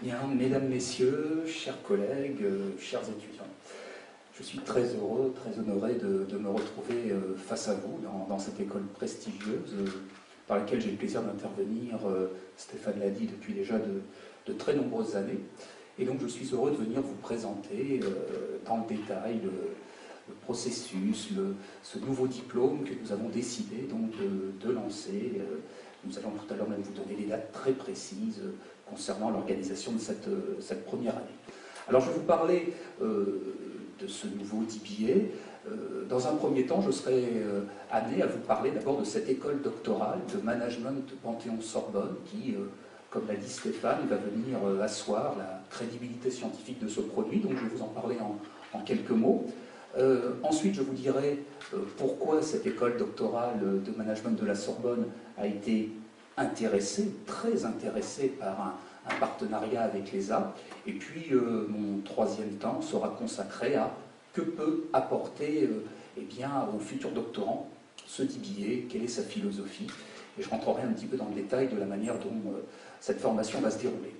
Bien, mesdames, messieurs, chers collègues, chers étudiants, je suis très heureux, très honoré de me retrouver face à vous dans cette école prestigieuse par laquelle j'ai le plaisir d'intervenir, Stéphane l'a dit, depuis déjà de très nombreuses années. Et donc je suis heureux de venir vous présenter dans le détail le processus, ce nouveau diplôme que nous avons décidé donc de lancer. Nous allons tout à l'heure même vous donner des dates très précises concernant l'organisation de cette première année. Alors je vais vous parler de ce nouveau DBA. Dans un premier temps, je serai amené à vous parler d'abord de cette école doctorale de management Panthéon-Sorbonne qui, comme l'a dit Stéphane, va venir asseoir la crédibilité scientifique de ce produit. Donc je vais vous en parler en quelques mots. Ensuite, je vous dirai pourquoi cette école doctorale de management de la Sorbonne a été intéressée, très intéressée par un partenariat avec l'ESA. Et puis, mon troisième temps sera consacré à que peut apporter aux futurs doctorants ce DBA, quelle est sa philosophie. Et je rentrerai un petit peu dans le détail de la manière dont cette formation va se dérouler.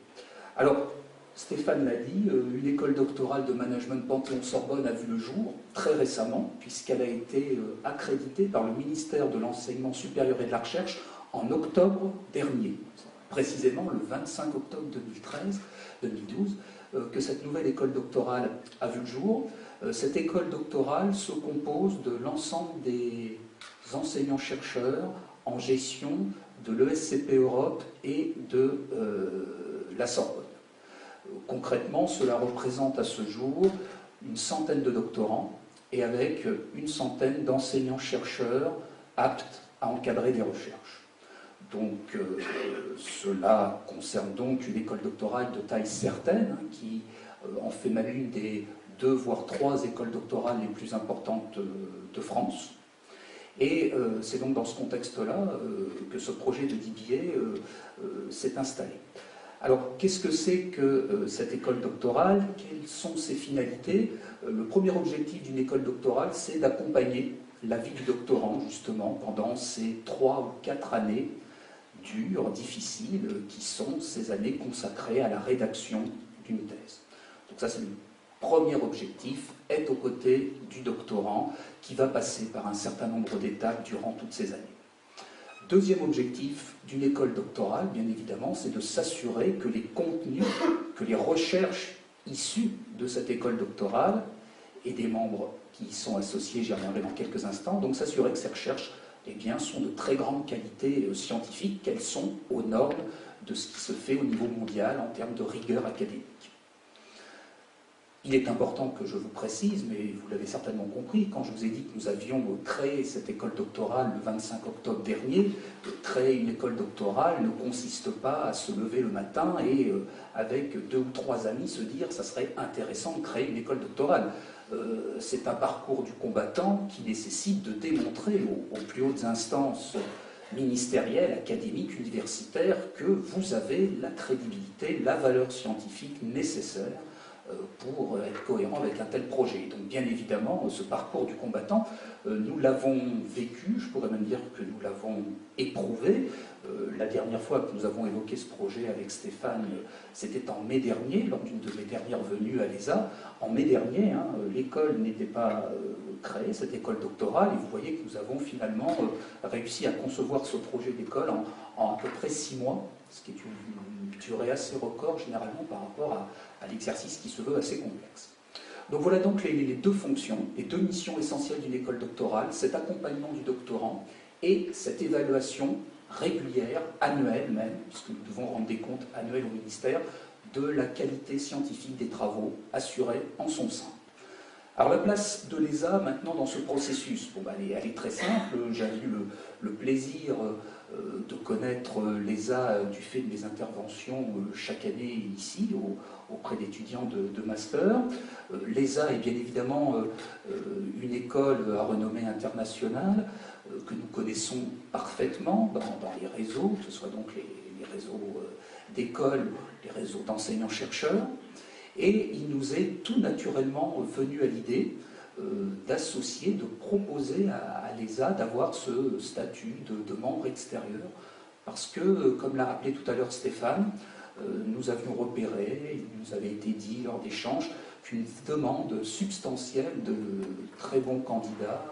Alors, Stéphane l'a dit, une école doctorale de management Panthéon-Sorbonne a vu le jour très récemment, puisqu'elle a été accréditée par le ministère de l'Enseignement supérieur et de la Recherche en octobre dernier, précisément le 25 octobre 2012, que cette nouvelle école doctorale a vu le jour. Cette école doctorale se compose de l'ensemble des enseignants-chercheurs en gestion de l'ESCP Europe et de la Sorbonne. Concrètement, cela représente à ce jour une centaine de doctorants et avec une centaine d'enseignants-chercheurs aptes à encadrer des recherches. Donc, cela concerne donc une école doctorale de taille certaine, qui en fait même une des 2 voire 3 écoles doctorales les plus importantes de France. Et c'est donc dans ce contexte-là que ce projet de DBA s'est installé. Alors, qu'est-ce que c'est que cette école doctorale? Quelles sont ses finalités? Le premier objectif d'une école doctorale, c'est d'accompagner la vie du doctorant, justement, pendant ces 3 ou 4 années dures, difficiles, qui sont ces années consacrées à la rédaction d'une thèse. Donc ça, c'est le premier objectif, être aux côtés du doctorant, qui va passer par un certain nombre d'étapes durant toutes ces années. Deuxième objectif d'une école doctorale, bien évidemment, c'est de s'assurer que les contenus, que les recherches issues de cette école doctorale et des membres qui y sont associés, j'y reviendrai dans quelques instants, donc s'assurer que ces recherches sont de très grande qualité scientifique, qu'elles sont aux normes de ce qui se fait au niveau mondial en termes de rigueur académique. Il est important que je vous précise, mais vous l'avez certainement compris, quand je vous ai dit que nous avions créé cette école doctorale le 25 octobre dernier, créer une école doctorale ne consiste pas à se lever le matin et avec 2 ou 3 amis se dire ça serait intéressant de créer une école doctorale. C'est un parcours du combattant qui nécessite de démontrer aux plus hautes instances ministérielles, académiques, universitaires que vous avez la crédibilité, la valeur scientifique nécessaire pour être cohérent avec un tel projet. Donc bien évidemment, ce parcours du combattant, nous l'avons vécu, je pourrais même dire que nous l'avons éprouvé. La dernière fois que nous avons évoqué ce projet avec Stéphane, c'était en mai dernier, lors d'une de mes dernières venues à l'ESA. En mai dernier, l'école n'était pas créée, cette école doctorale, et vous voyez que nous avons finalement réussi à concevoir ce projet d'école en à peu près 6 mois, ce qui est une durée assez record généralement par rapport à l'exercice qui se veut assez complexe. Donc voilà donc les 2 fonctions, les 2 missions essentielles d'une école doctorale, cet accompagnement du doctorant et cette évaluation régulière, annuelle même, puisque nous devons rendre des comptes annuels au ministère, de la qualité scientifique des travaux assurés en son sein. Alors la place de l'ESA maintenant dans ce processus, elle est très simple. J'ai eu le plaisir de connaître l'ESA du fait de mes interventions chaque année ici auprès d'étudiants de master. L'ESA est bien évidemment une école à renommée internationale que nous connaissons parfaitement dans les réseaux, que ce soit donc les réseaux d'écoles, les réseaux d'enseignants-chercheurs. Et il nous est tout naturellement venu à l'idée d'associer, de proposer à l'ESA d'avoir ce statut de membre extérieur, parce que, comme l'a rappelé tout à l'heure Stéphane, nous avions repéré, il nous avait été dit lors d'échanges, qu'une demande substantielle de très bons candidats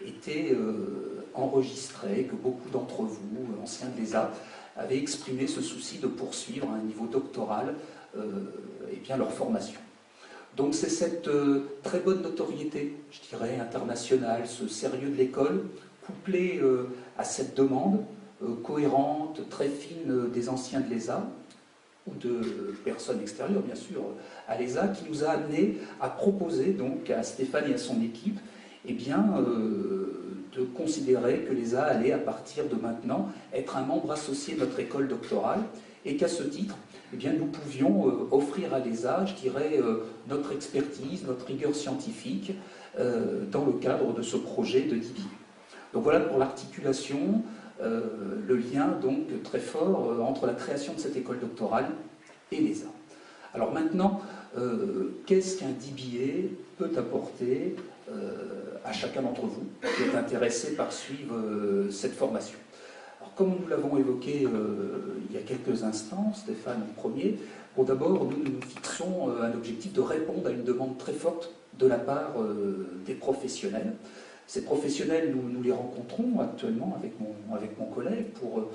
était enregistrée, que beaucoup d'entre vous, anciens de l'ESA, avaient exprimé ce souci de poursuivre à un niveau doctoral leur formation. Donc c'est cette très bonne notoriété, je dirais, internationale, ce sérieux de l'école, couplé à cette demande cohérente, très fine des anciens de l'ESA, ou de personnes extérieures, bien sûr, à l'ESA, qui nous a amené à proposer donc à Stéphane et à son équipe de considérer que l'ESA allait, à partir de maintenant, être un membre associé de notre école doctorale, et qu'à ce titre, nous pouvions offrir à l'ESA, je dirais, notre expertise, notre rigueur scientifique, dans le cadre de ce projet de DBA. Donc voilà pour l'articulation, le lien donc très fort entre la création de cette école doctorale et l'ESA. Alors maintenant, qu'est-ce qu'un DBA peut apporter à chacun d'entre vous qui est intéressé par suivre cette formation? Alors, comme nous l'avons évoqué il y a quelques instants, Stéphane en premier, bon, d'abord nous nous fixons un objectif de répondre à une demande très forte de la part des professionnels. Ces professionnels, nous les rencontrons actuellement avec mon collègue pour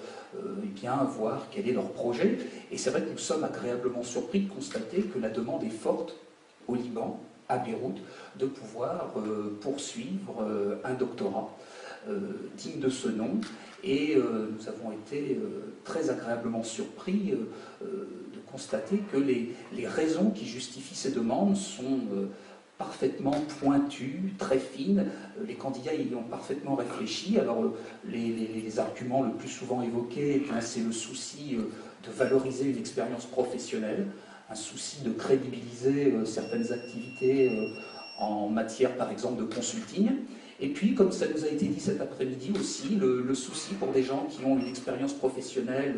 voir quel est leur projet. Et c'est vrai que nous sommes agréablement surpris de constater que la demande est forte au Liban, à Beyrouth, de pouvoir poursuivre un doctorat digne de ce nom. Et nous avons été très agréablement surpris de constater que les raisons qui justifient ces demandes sont parfaitement pointues, très fines. Les candidats y ont parfaitement réfléchi. Alors les arguments le plus souvent évoqués, c'est le souci de valoriser une expérience professionnelle, un souci de crédibiliser certaines activités en matière par exemple de consulting. Et puis, comme ça nous a été dit cet après-midi aussi, le souci pour des gens qui ont une expérience professionnelle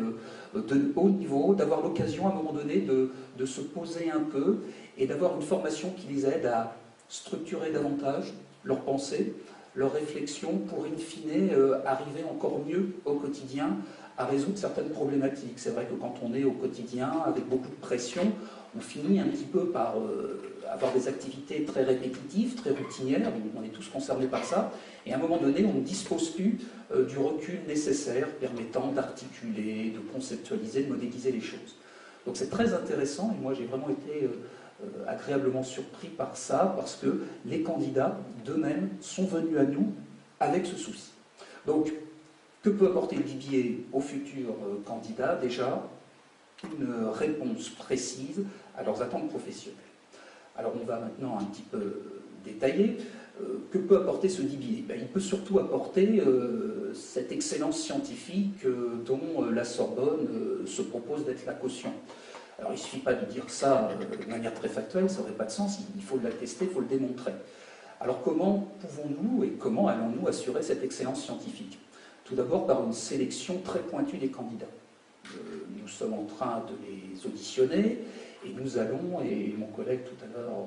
de haut niveau, d'avoir l'occasion à un moment donné de se poser un peu et d'avoir une formation qui les aide à structurer davantage leurs pensées, leurs réflexions pour, in fine, arriver encore mieux au quotidien à résoudre certaines problématiques. C'est vrai que quand on est au quotidien avec beaucoup de pression, on finit un petit peu par avoir des activités très répétitives, très routinières, on est tous concernés par ça, et à un moment donné, on ne dispose plus du recul nécessaire permettant d'articuler, de conceptualiser, de modéliser les choses. Donc c'est très intéressant, et moi j'ai vraiment été agréablement surpris par ça, parce que les candidats d'eux-mêmes sont venus à nous avec ce souci. Donc, que peut apporter le DBA aux futurs candidats? Déjà, une réponse précise à leurs attentes professionnelles. Alors on va maintenant un petit peu détailler. Que peut apporter ce DBA? Il peut surtout apporter cette excellence scientifique dont la Sorbonne se propose d'être la caution. Alors il ne suffit pas de dire ça de manière très factuelle, ça n'aurait pas de sens, il faut l'attester, il faut le démontrer. Alors comment pouvons-nous et comment allons-nous assurer cette excellence scientifique? Tout d'abord par une sélection très pointue des candidats. Nous sommes en train de les auditionner et nous allons, et mon collègue tout à l'heure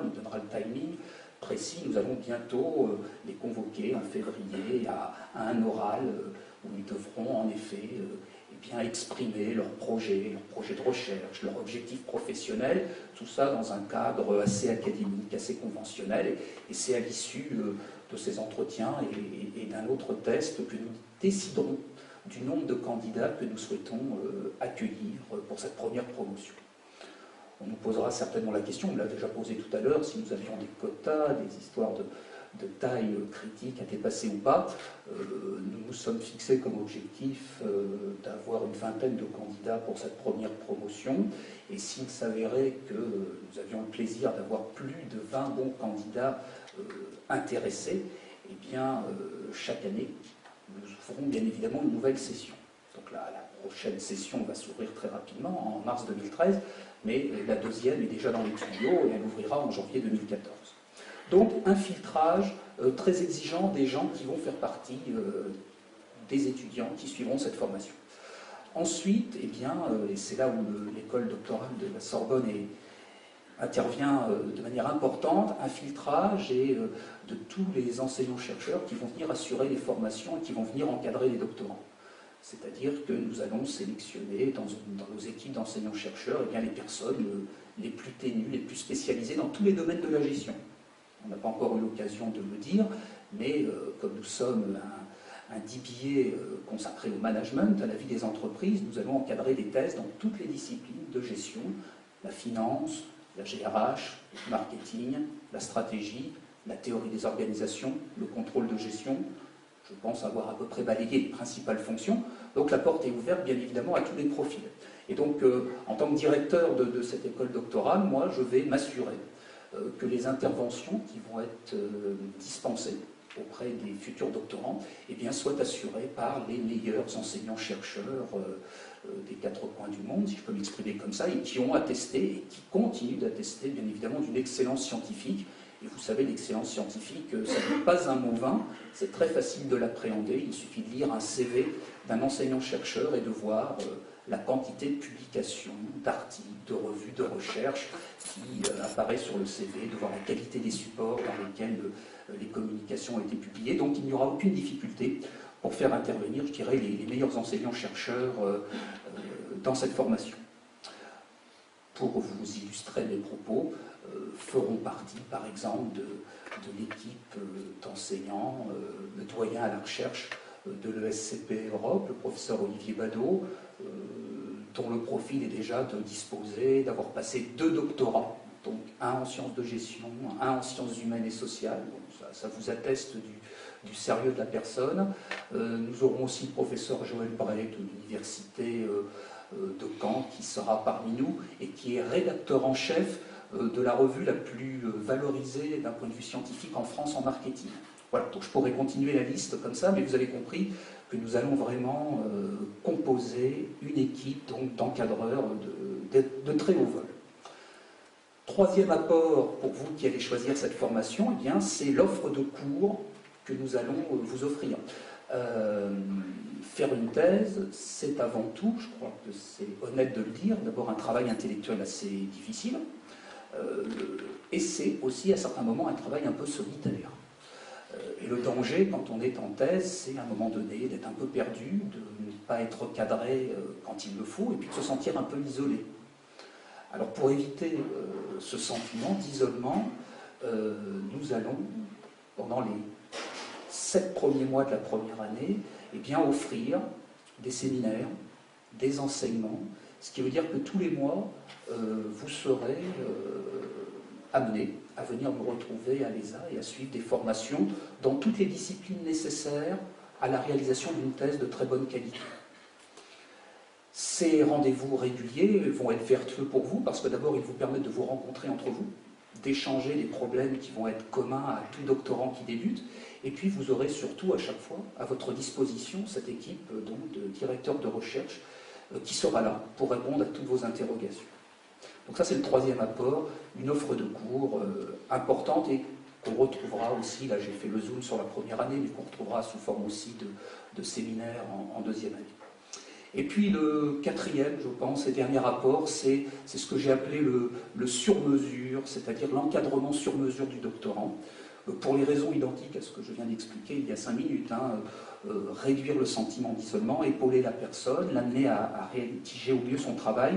nous donnera le timing précis, nous allons bientôt les convoquer en février à un oral où ils devront en effet exprimer leur projet de recherche, leur objectif professionnel, tout ça dans un cadre assez académique, assez conventionnel, et c'est à l'issue de ces entretiens et d'un autre test que nous déciderons du nombre de candidats que nous souhaitons accueillir pour cette première promotion. On nous posera certainement la question, on l'a déjà posé tout à l'heure, si nous avions des quotas, des histoires de taille critique à dépasser ou pas. Nous nous sommes fixés comme objectif d'avoir une vingtaine de candidats pour cette première promotion, et s'il s'avérait que nous avions le plaisir d'avoir plus de 20 bons candidats intéressés, chaque année, nous ferons bien évidemment une nouvelle session. Donc la prochaine session va s'ouvrir très rapidement, en mars 2013, mais la deuxième est déjà dans les tuyaux et elle ouvrira en janvier 2014. Donc un filtrage très exigeant des gens qui vont faire partie des étudiants qui suivront cette formation. Ensuite, et c'est là où l'école doctorale de la Sorbonne intervient de manière importante, un filtrage de tous les enseignants-chercheurs qui vont venir assurer les formations et qui vont venir encadrer les doctorants. C'est-à-dire que nous allons sélectionner dans nos équipes d'enseignants-chercheurs les personnes les plus ténues, les plus spécialisées dans tous les domaines de la gestion. On n'a pas encore eu l'occasion de le dire, mais comme nous sommes un DBA consacré au management, à la vie des entreprises, nous allons encadrer des thèses dans toutes les disciplines de gestion, la finance, la GRH, le marketing, la stratégie, la théorie des organisations, le contrôle de gestion. Je pense avoir à peu près balayé les principales fonctions. Donc la porte est ouverte, bien évidemment, à tous les profils. Et donc, en tant que directeur de cette école doctorale, moi, je vais m'assurer que les interventions qui vont être dispensées auprès des futurs doctorants soient assurées par les meilleurs enseignants-chercheurs des quatre coins du monde, si je peux m'exprimer comme ça, et qui ont attesté et qui continuent d'attester, bien évidemment, d'une excellence scientifique. Et vous savez, l'excellence scientifique, ça n'est pas un mot vain, c'est très facile de l'appréhender. Il suffit de lire un CV d'un enseignant-chercheur et de voir la quantité de publications, d'articles, de revues, de recherches qui apparaît sur le CV, de voir la qualité des supports dans lesquels les communications ont été publiées. Donc il n'y aura aucune difficulté pour faire intervenir, je dirais, les meilleurs enseignants-chercheurs dans cette formation. Pour vous illustrer mes propos, feront partie, par exemple, de l'équipe d'enseignants, le doyen à la recherche de l'ESCP Europe, le professeur Olivier Badeau, dont le profil est déjà de disposer, d'avoir passé 2 doctorats, donc un en sciences de gestion, un en sciences humaines et sociales. Donc ça vous atteste du sérieux de la personne. Nous aurons aussi le professeur Joël Bray de l'université de Caen qui sera parmi nous et qui est rédacteur en chef de la revue la plus valorisée d'un point de vue scientifique en France en marketing. Voilà, donc je pourrais continuer la liste comme ça, mais vous avez compris que nous allons vraiment composer une équipe d'encadreurs de très haut vol. Troisième apport pour vous qui allez choisir cette formation, c'est l'offre de cours que nous allons vous offrir. Faire une thèse, c'est avant tout, je crois que c'est honnête de le dire, d'abord un travail intellectuel assez difficile, et c'est aussi à certains moments un travail un peu solitaire. Et le danger, quand on est en thèse, c'est à un moment donné d'être un peu perdu, de ne pas être cadré quand il le faut, et puis de se sentir un peu isolé. Alors pour éviter ce sentiment d'isolement, nous allons, pendant les 7 premiers mois de la première année, offrir des séminaires, des enseignements, ce qui veut dire que tous les mois, vous serez amenés à venir nous retrouver à l'ESA et à suivre des formations dans toutes les disciplines nécessaires à la réalisation d'une thèse de très bonne qualité. Ces rendez-vous réguliers vont être vertueux pour vous parce que d'abord, ils vous permettent de vous rencontrer entre vous, d'échanger les problèmes qui vont être communs à tout doctorant qui débute, et puis vous aurez surtout à chaque fois à votre disposition cette équipe de directeurs de recherche qui sera là pour répondre à toutes vos interrogations. Donc ça c'est le troisième apport, une offre de cours importante et qu'on retrouvera aussi, là j'ai fait le zoom sur la première année, mais qu'on retrouvera sous forme aussi de séminaires en deuxième année. Et puis le quatrième, je pense, et dernier rapport, c'est ce que j'ai appelé le sur-mesure, c'est-à-dire l'encadrement sur-mesure du doctorant, pour les raisons identiques à ce que je viens d'expliquer il y a 5 minutes. Réduire le sentiment d'isolement, épauler la personne, l'amener à rédiger au mieux son travail.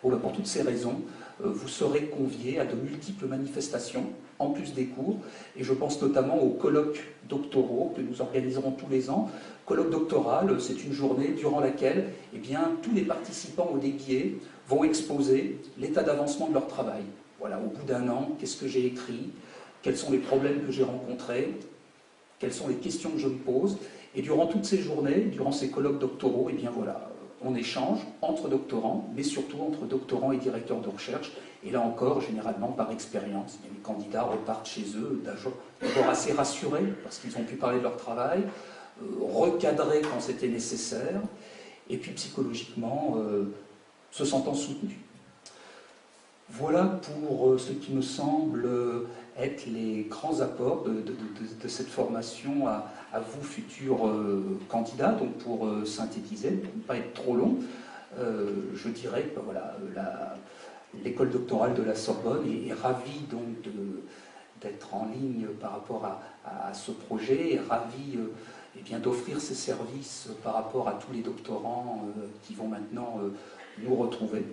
Pour toutes ces raisons, vous serez conviés à de multiples manifestations, en plus des cours, et je pense notamment aux colloques doctoraux que nous organiserons tous les ans. Colloque doctoral, c'est une journée durant laquelle tous les participants au DBA vont exposer l'état d'avancement de leur travail. Voilà, au bout d'un an, qu'est-ce que j'ai écrit, quels sont les problèmes que j'ai rencontrés, quelles sont les questions que je me pose, et durant toutes ces journées, durant ces colloques doctoraux, on échange entre doctorants, mais surtout entre doctorants et directeurs de recherche. Et là encore, généralement, par expérience, les candidats repartent chez eux d'abord assez rassurés, parce qu'ils ont pu parler de leur travail, recadrés quand c'était nécessaire, et puis psychologiquement, se sentant soutenus. Voilà pour ce qui me semble être les grands apports de cette formation à vous, futurs candidats. Donc pour synthétiser, pour ne pas être trop long, je dirais que l'école doctorale de la Sorbonne est ravie donc d'être en ligne par rapport à ce projet, est ravie eh bien, d'offrir ces services par rapport à tous les doctorants qui vont maintenant nous retrouver.